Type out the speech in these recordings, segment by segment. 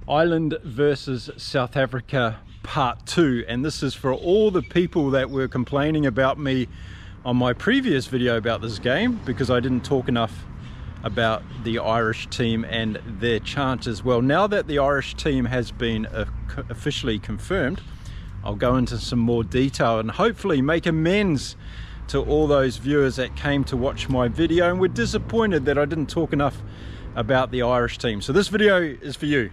Ireland versus South Africa part 2, and this is for all the people that were complaining about me on my previous video about this game because I didn't talk enough about the Irish team and their chances. Well, now that the Irish team has been officially confirmed, I'll go into some more detail and hopefully make amends to all those viewers that came to watch my video and were disappointed that I didn't talk enough about the Irish team. So this video is for you.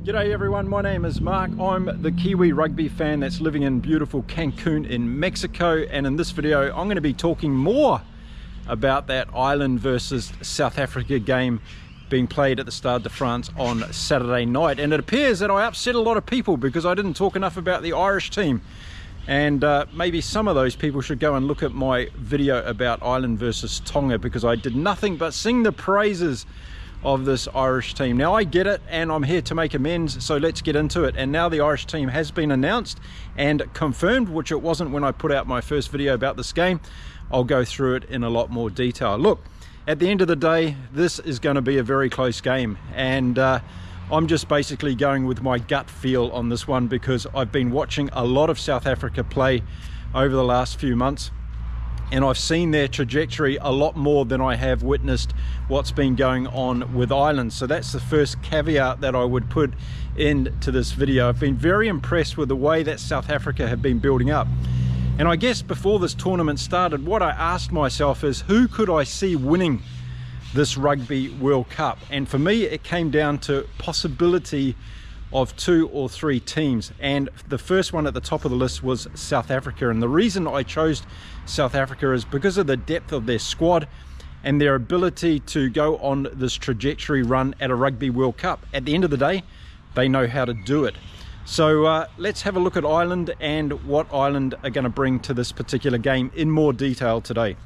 G'day everyone, my name is Mark. I'm the Kiwi rugby fan that's living in beautiful Cancun in Mexico, and in this video I'm going to be talking more about that Ireland versus South Africa game being played at the Stade de France on Saturday night. And it appears that I upset a lot of people because I didn't talk enough about the Irish team, and maybe some of those people should go and look at my video about Ireland versus Tonga, because I did nothing but sing the praises of this Irish team. Now I get it and I'm here to make amends, so let's get into it. And now the Irish team has been announced and confirmed, which it wasn't when I put out my first video about this game. I'll go through it in a lot more detail. Look, at the end of the day, this is going to be a very close game, and I'm just basically going with my gut feel on this one because I've been watching a lot of South Africa play over the last few months, and I've seen their trajectory a lot more than I have witnessed what's been going on with Ireland. So that's the first caveat that I would put into this video. I've been very impressed with the way that South Africa have been building up. And I guess before this tournament started, what I asked myself is, who could I see winning this Rugby World Cup? And for me, it came down to possibility of 2 or 3 teams, and the first one at the top of the list was South Africa. And the reason I chose South Africa is because of the depth of their squad and their ability to go on this trajectory run at a Rugby World Cup. At the end of the day, they know how to do it. So let's have a look at Ireland and what Ireland are going to bring to this particular game in more detail today.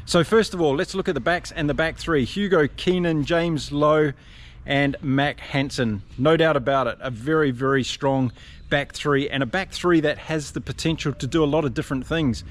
So first of all, let's look at the backs and the back three. Hugo Keenan, James Lowe and Mack Hansen. No doubt about it, a very, very strong back three, and a back three that has the potential to do a lot of different things.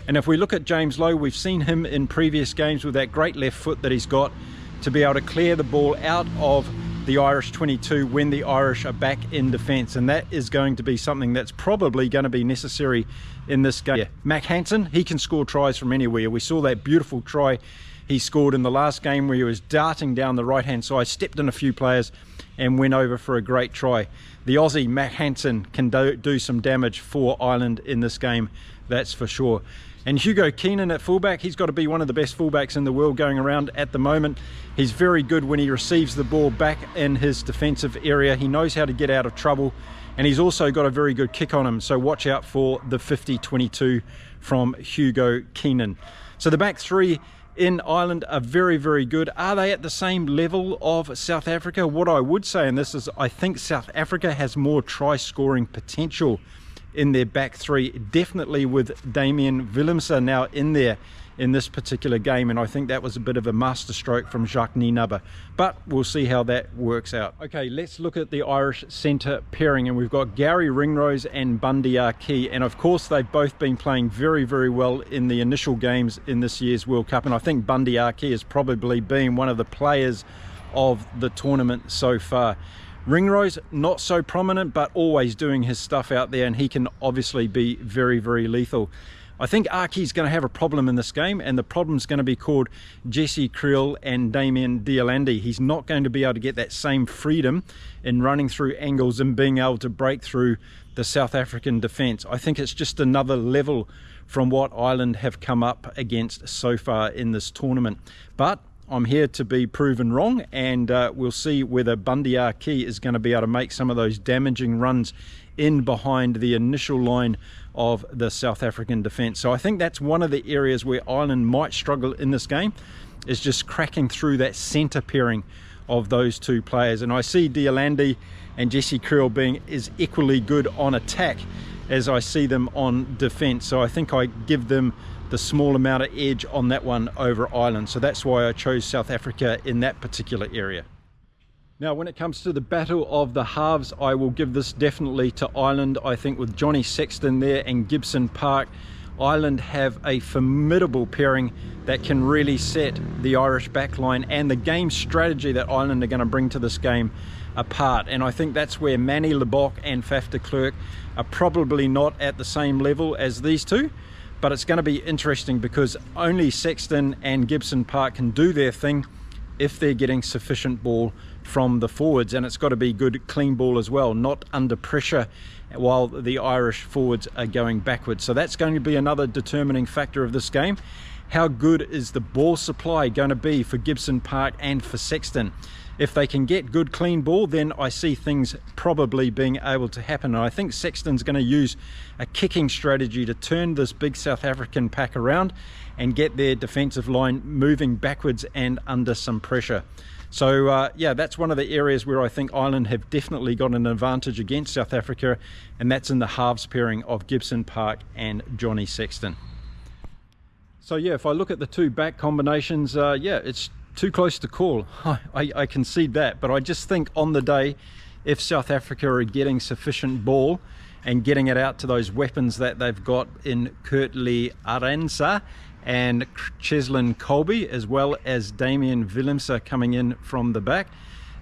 And if we look at James Lowe, we've seen him in previous games with that great left foot that he's got to be able to clear the ball out of the Irish 22 when the Irish are back in defence, and that is going to be something that's probably going to be necessary in this game. Yeah. Mack Hansen, he can score tries from anywhere. We saw that beautiful try he scored in the last game where he was darting down the right hand side, stepped in a few players and went over for a great try. The Aussie Mack Hansen can do some damage for Ireland in this game, that's for sure. And Hugo Keenan at fullback, he's got to be one of the best fullbacks in the world going around at the moment. He's very good when he receives the ball back in his defensive area. He knows how to get out of trouble, and he's also got a very good kick on him, so watch out for the 50-22 from Hugo Keenan. So the back three in Ireland are very, very good. Are they at the same level of South Africa? What I would say in this is I think South Africa has more try scoring potential in their back three, definitely with Damian Willemse now in there in this particular game, and I think that was a bit of a masterstroke from Jacques Nienaber, but we'll see how that works out. Okay, let's look at the Irish centre pairing, and we've got Gary Ringrose and Bundee Aki, and of course they've both been playing very, very well in the initial games in this year's World Cup, and I think Bundee Aki has probably been one of the players of the tournament so far. Ringrose, not so prominent, but always doing his stuff out there, and he can obviously be very, very lethal. I think Aki's going to have a problem in this game, and the problem's going to be called Jesse Kriel and Damien Dealandi. He's not going to be able to get that same freedom in running through angles and being able to break through the South African defence. I think it's just another level from what Ireland have come up against so far in this tournament. But I'm here to be proven wrong, and we'll see whether Bundee Aki is going to be able to make some of those damaging runs in behind the initial line of the South African defence. So I think that's one of the areas where Ireland might struggle in this game, is just cracking through that centre pairing of those two players. And I see Dealandi and Jesse Kriel being as equally good on attack as I see them on defence. So I think I give them the small amount of edge on that one over Ireland. So that's why I chose South Africa in that particular area. Now, when it comes to the battle of the halves, I will give this definitely to Ireland. I think with Johnny Sexton there and Gibson Park, Ireland have a formidable pairing that can really set the Irish backline and the game strategy that Ireland are going to bring to this game apart. And I think that's where Manny Lebock and Faf de Klerk are probably not at the same level as these two. But it's going to be interesting because only Sexton and Gibson Park can do their thing if they're getting sufficient ball from the forwards, and it's got to be good clean ball as well, not under pressure while the Irish forwards are going backwards. So that's going to be another determining factor of this game. How good is the ball supply going to be for Gibson Park and for Sexton? If they can get good clean ball, then I see things probably being able to happen. And I think Sexton's going to use a kicking strategy to turn this big South African pack around and get their defensive line moving backwards and under some pressure. So yeah, that's one of the areas where I think Ireland have definitely got an advantage against South Africa, and that's in the halves pairing of Gibson Park and Johnny Sexton. So yeah, if I look at the two back combinations, yeah, it's too close to call. I concede that, but I just think on the day, if South Africa are getting sufficient ball and getting it out to those weapons that they've got in Kurtley Arendse and Cheslin Colby, as well as Damien Willemse coming in from the back,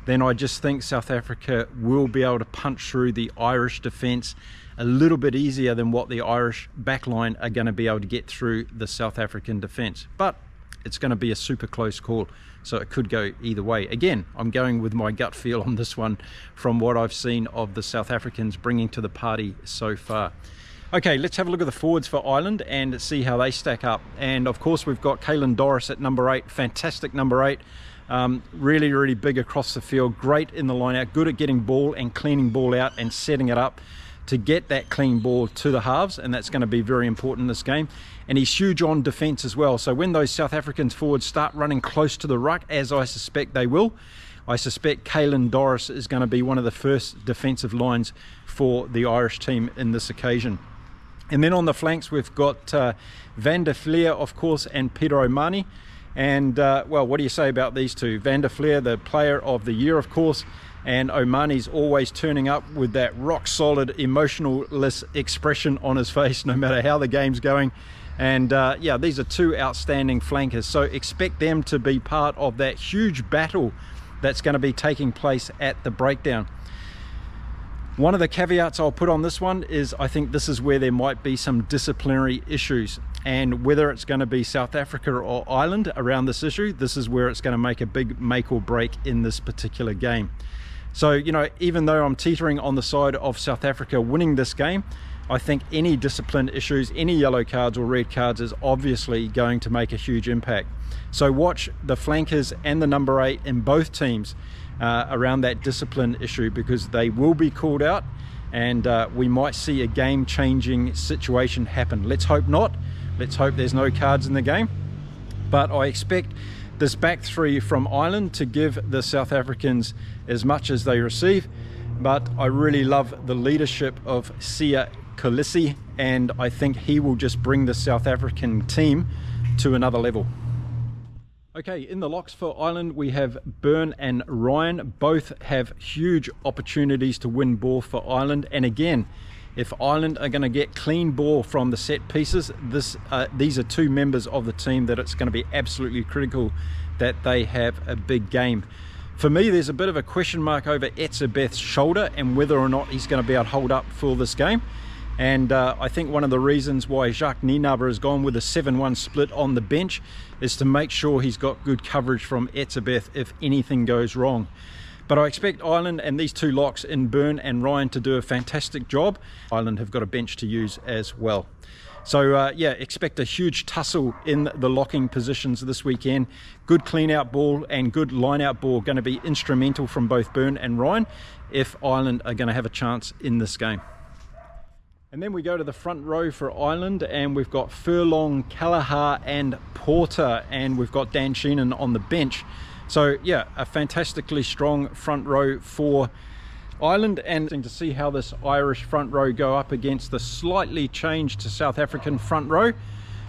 then I just think South Africa will be able to punch through the Irish defence a little bit easier than what the Irish backline are going to be able to get through the South African defence. But it's going to be a super close call, so it could go either way. Again, I'm going with my gut feel on this one from what I've seen of the South Africans bringing to the party so far. Okay, let's have a look at the forwards for Ireland and see how they stack up. And of course, we've got Caelan Doris at number 8, fantastic number 8. Really, really big across the field, great in the line out, good at getting ball and cleaning ball out and setting it up to get that clean ball to the halves, and that's going to be very important in this game. And he's huge on defence as well. So when those South Africans forwards start running close to the ruck, as I suspect they will, I suspect Caelan Doris is going to be one of the first defensive lines for the Irish team in this occasion. And then on the flanks, we've got Van der Fleer, of course, and Peter O'Mahony. And, well, what do you say about these two? Van der Fleer, the player of the year, of course, and O'Mahony's always turning up with that rock-solid, emotionless expression on his face, no matter how the game's going. And, yeah, these are two outstanding flankers. So expect them to be part of that huge battle that's going to be taking place at the breakdown. One of the caveats I'll put on this one is I think this is where there might be some disciplinary issues, and whether it's going to be South Africa or Ireland around this issue, this is where it's going to make a big make or break in this particular game. So, you know, even though I'm teetering on the side of South Africa winning this game, I think any discipline issues, any yellow cards or red cards is obviously going to make a huge impact. So watch the flankers and the number 8 in both teams around that discipline issue, because they will be called out, and we might see a game-changing situation happen. Let's hope not. Let's hope there's no cards in the game. But I expect this back three from Ireland to give the South Africans as much as they receive. But I really love the leadership of Sia Kolisi, and I think he will just bring the South African team to another level. Okay, in the locks for Ireland, we have Byrne and Ryan. Both have huge opportunities to win ball for Ireland. And again, if Ireland are going to get clean ball from the set pieces, these are two members of the team that it's going to be absolutely critical that they have a big game. For me, there's a bit of a question mark over Etzebeth's shoulder and whether or not he's going to be able to hold up for this game. And I think one of the reasons why Jacques Nienaber has gone with a 7-1 split on the bench is to make sure he's got good coverage from Etzebeth if anything goes wrong. But I expect Ireland and these two locks in Byrne and Ryan to do a fantastic job. Ireland have got a bench to use as well. So yeah, expect a huge tussle in the locking positions this weekend. Good clean out ball and good line out ball going to be instrumental from both Byrne and Ryan if Ireland are going to have a chance in this game. And then we go to the front row for Ireland, and we've got Furlong, Kelleher and Porter, and we've got Dan Sheenan on the bench. So yeah, a fantastically strong front row for Ireland, and to see how this Irish front row go up against the slightly changed South African front row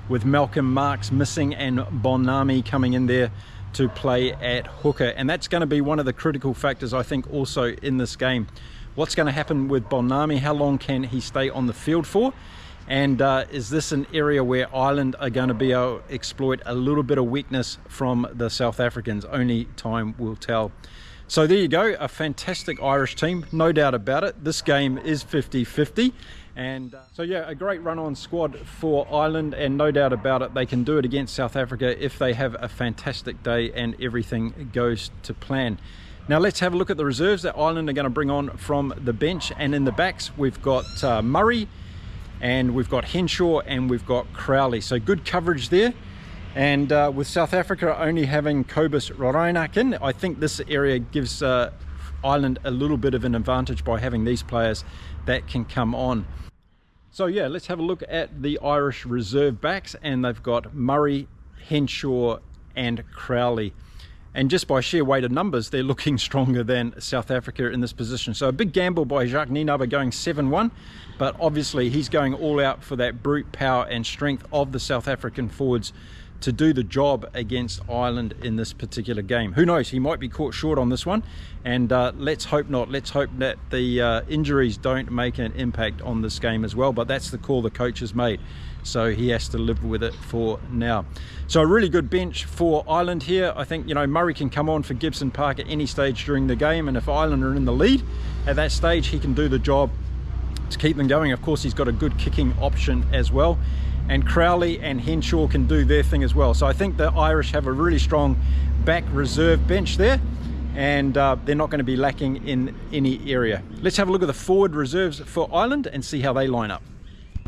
with Malcolm Marx missing and Bonami coming in there to play at hooker, and that's going to be one of the critical factors, I think, also in this game. What's going to happen with Bonami? How long can he stay on the field for? And is this an area where Ireland are going to be able to exploit a little bit of weakness from the South Africans? Only time will tell. So there you go, a fantastic Irish team, no doubt about it. This game is 50-50. And so yeah, a great run-on squad for Ireland, and no doubt about it, they can do it against South Africa if they have a fantastic day and everything goes to plan. Now let's have a look at the reserves that Ireland are going to bring on from the bench. And in the backs, we've got Murray, and we've got Henshaw, and we've got Crowley. So good coverage there. And with South Africa only having Cobus Rarainakin, I think this area gives Ireland a little bit of an advantage by having these players that can come on. So yeah, let's have a look at the Irish reserve backs, and they've got Murray, Henshaw and Crowley. And just by sheer weight of numbers, they're looking stronger than South Africa in this position. So a big gamble by Jacques Nienaber going 7-1, but obviously he's going all out for that brute power and strength of the South African forwards to do the job against Ireland in this particular game. Who knows, he might be caught short on this one, and let's hope not. Let's hope that the injuries don't make an impact on this game as well, but that's the call the coach has made, so he has to live with it for now. So a really good bench for Ireland here. I think, you know, Murray can come on for Gibson Park at any stage during the game, and if Ireland are in the lead at that stage, he can do the job to keep them going. Of course, he's got a good kicking option as well, and Crowley and Henshaw can do their thing as well. So I think the Irish have a really strong back reserve bench there, and they're not going to be lacking in any area. Let's have a look at the forward reserves for Ireland and see how they line up.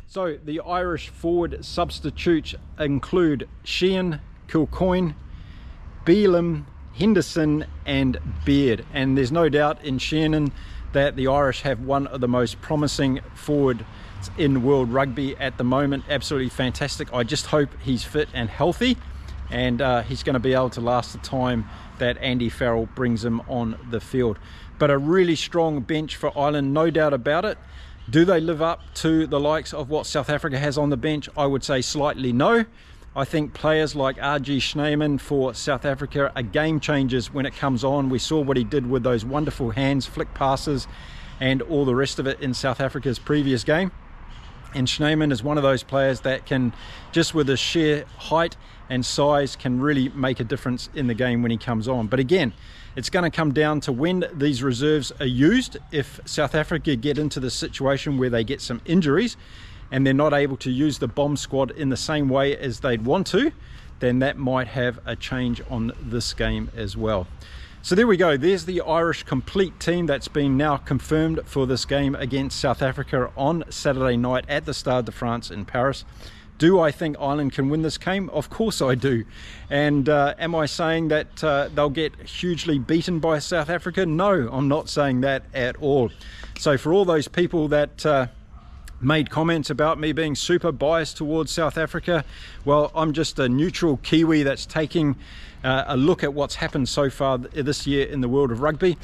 So the Irish forward substitutes include Sheehan, Kilcoyne, Beelum, Henderson and Beard. And there's no doubt in Sheehan that the Irish have one of the most promising forwards in world rugby at the moment. Absolutely fantastic. I just hope he's fit and healthy, and he's going to be able to last the time that Andy Farrell brings him on the field. But a really strong bench for Ireland, no doubt about it. Do they live up to the likes of what South Africa has on the bench? I would say slightly no. I think players like R.G. Snyman for South Africa are game changers when it comes on. We saw what he did with those wonderful hands, flick passes and all the rest of it in South Africa's previous game. And Snyman is one of those players that can, just with his sheer height and size, can really make a difference in the game when he comes on. But again, it's going to come down to when these reserves are used. If South Africa get into the situation where they get some injuries and they're not able to use the bomb squad in the same way as they'd want to, then that might have a change on this game as well. So there we go, there's the Irish complete team that's been now confirmed for this game against South Africa on Saturday night at the Stade de France in Paris. Do I think Ireland can win this game? Of course I do. And am I saying that they'll get hugely beaten by South Africa? No, I'm not saying that at all. So for all those people that made comments about me being super biased towards South Africa, well, I'm just a neutral Kiwi that's taking a look at what's happened so far this year in the world of rugby.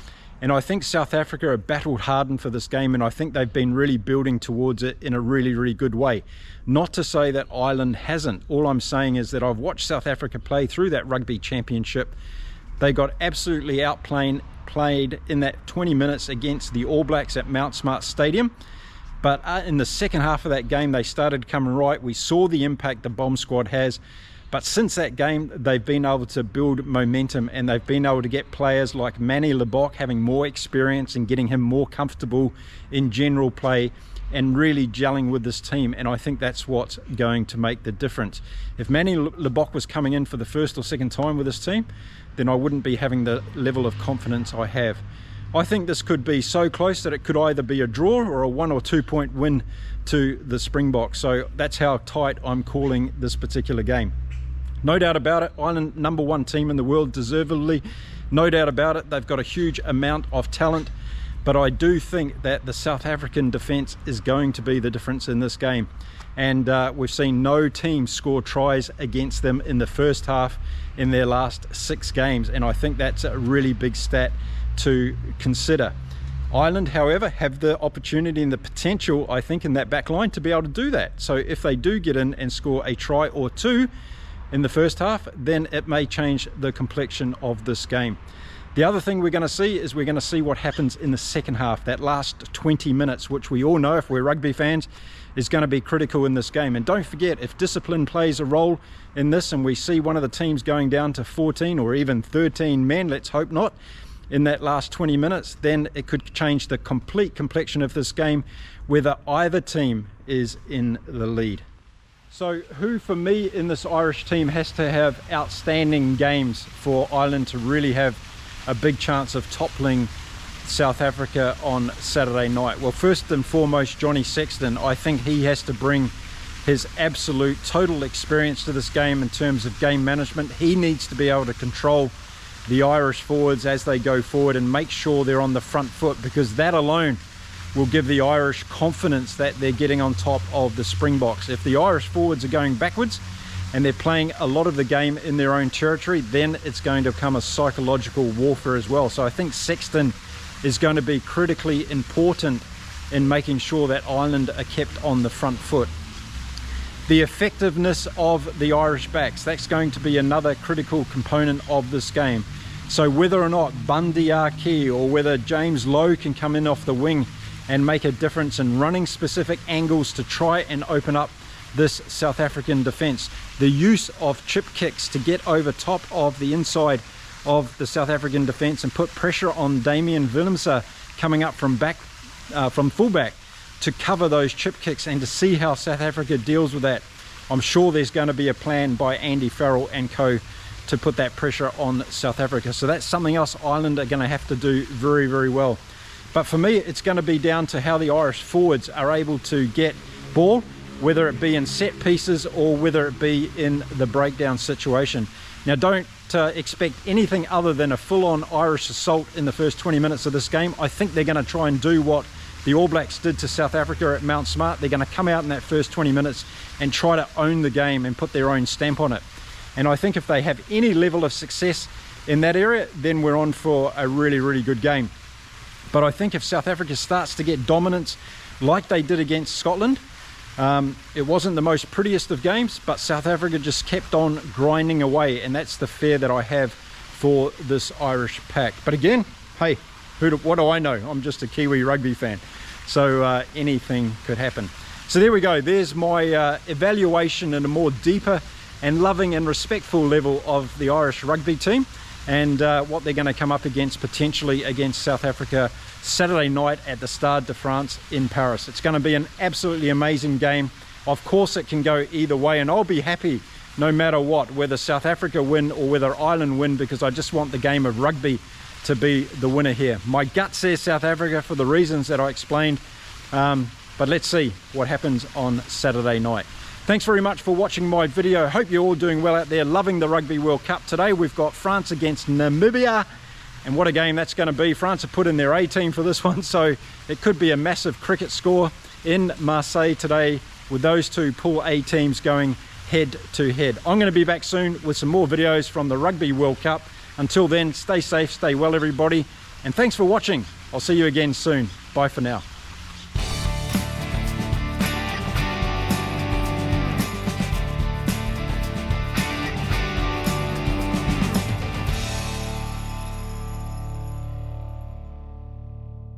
And I think South Africa are battled hardened for this game, and I think they've been really building towards it in a really, really good way. Not to say that Ireland hasn't. All I'm saying is that I've watched South Africa play through that Rugby Championship. They got absolutely played in that 20 minutes against the All Blacks at Mount Smart Stadium. But in the second half of that game, they started coming right. We saw the impact the bomb squad has. But since that game, they've been able to build momentum, and they've been able to get players like Manny Lebok having more experience and getting him more comfortable in general play and really gelling with this team. And I think that's what's going to make the difference. If Manny Lebok was coming in for the first or second time with this team, then I wouldn't be having the level of confidence I have. I think this could be so close that it could either be a draw or a 1 or 2 point win to the Springboks. So that's how tight I'm calling this particular game. No doubt about it, Ireland #1 team in the world, deservedly. No doubt about it, they've got a huge amount of talent. But I do think that the South African defence is going to be the difference in this game. And we've seen no team score tries against them in the first half in their last 6 games. And I think that's a really big stat to consider. Ireland, however, have the opportunity and the potential, I think, in that back line to be able to do that. So if they do get in and score a try or two, in the first half, then it may change the complexion of this game. The other thing we're going to see is we're going to see what happens in the second half, that last 20 minutes, which we all know, if we're rugby fans, is going to be critical in this game. And don't forget, if discipline plays a role in this and we see one of the teams going down to 14 or even 13 men, let's hope not, in that last 20 minutes, then it could change the complete complexion of this game, whether either team is in the lead. So who for me in this Irish team has to have outstanding games for Ireland to really have a big chance of toppling South Africa on Saturday night? Well, first and foremost, Johnny Sexton. I think he has to bring his absolute total experience to this game in terms of game management. He needs to be able to control the Irish forwards as they go forward and make sure they're on the front foot, because that alone will give the Irish confidence that they're getting on top of the Springboks. If the Irish forwards are going backwards and they're playing a lot of the game in their own territory, then it's going to become a psychological warfare as well. So I think Sexton is going to be critically important in making sure that Ireland are kept on the front foot. The effectiveness of the Irish backs, that's going to be another critical component of this game. So whether or not Bundy Aki or whether James Lowe can come in off the wing and make a difference in running specific angles to try and open up this South African defence. The use of chip kicks to get over top of the inside of the South African defence and put pressure on Damian Willemse coming up from fullback to cover those chip kicks and to see how South Africa deals with that. I'm sure there's going to be a plan by Andy Farrell and co to put that pressure on South Africa. So that's something else Ireland are going to have to do very, very well. But for me, it's going to be down to how the Irish forwards are able to get ball, whether it be in set pieces or whether it be in the breakdown situation. Now, don't expect anything other than a full-on Irish assault in the first 20 minutes of this game. I think they're going to try and do what the All Blacks did to South Africa at Mount Smart. They're going to come out in that first 20 minutes and try to own the game and put their own stamp on it. And I think if they have any level of success in that area, then we're on for a really, really good game. But I think if South Africa starts to get dominance like they did against Scotland, it wasn't the most prettiest of games, but South Africa just kept on grinding away, and that's the fear that I have for this Irish pack. But again, hey, what do I know? I'm just a Kiwi rugby fan, so anything could happen. So there we go. There's my evaluation at a more deeper and loving and respectful level of the Irish rugby team, and what they're going to come up against potentially against South Africa Saturday night at the Stade de France in Paris. It's going to be an absolutely amazing game. Of course it can go either way, and I'll be happy no matter what, whether South Africa win or whether Ireland win, because I just want the game of rugby to be the winner here. My gut says South Africa for the reasons that I explained, but let's see what happens on Saturday night. Thanks very much for watching my video. Hope you're all doing well out there, loving the Rugby World Cup. Today we've got France against Namibia, and what a game that's going to be. France have put in their A team for this one, so it could be a massive cricket score in Marseille today with those two Pool A teams going head to head. I'm going to be back soon with some more videos from the Rugby World Cup. Until then, stay safe, stay well everybody, and thanks for watching. I'll see you again soon. Bye for now.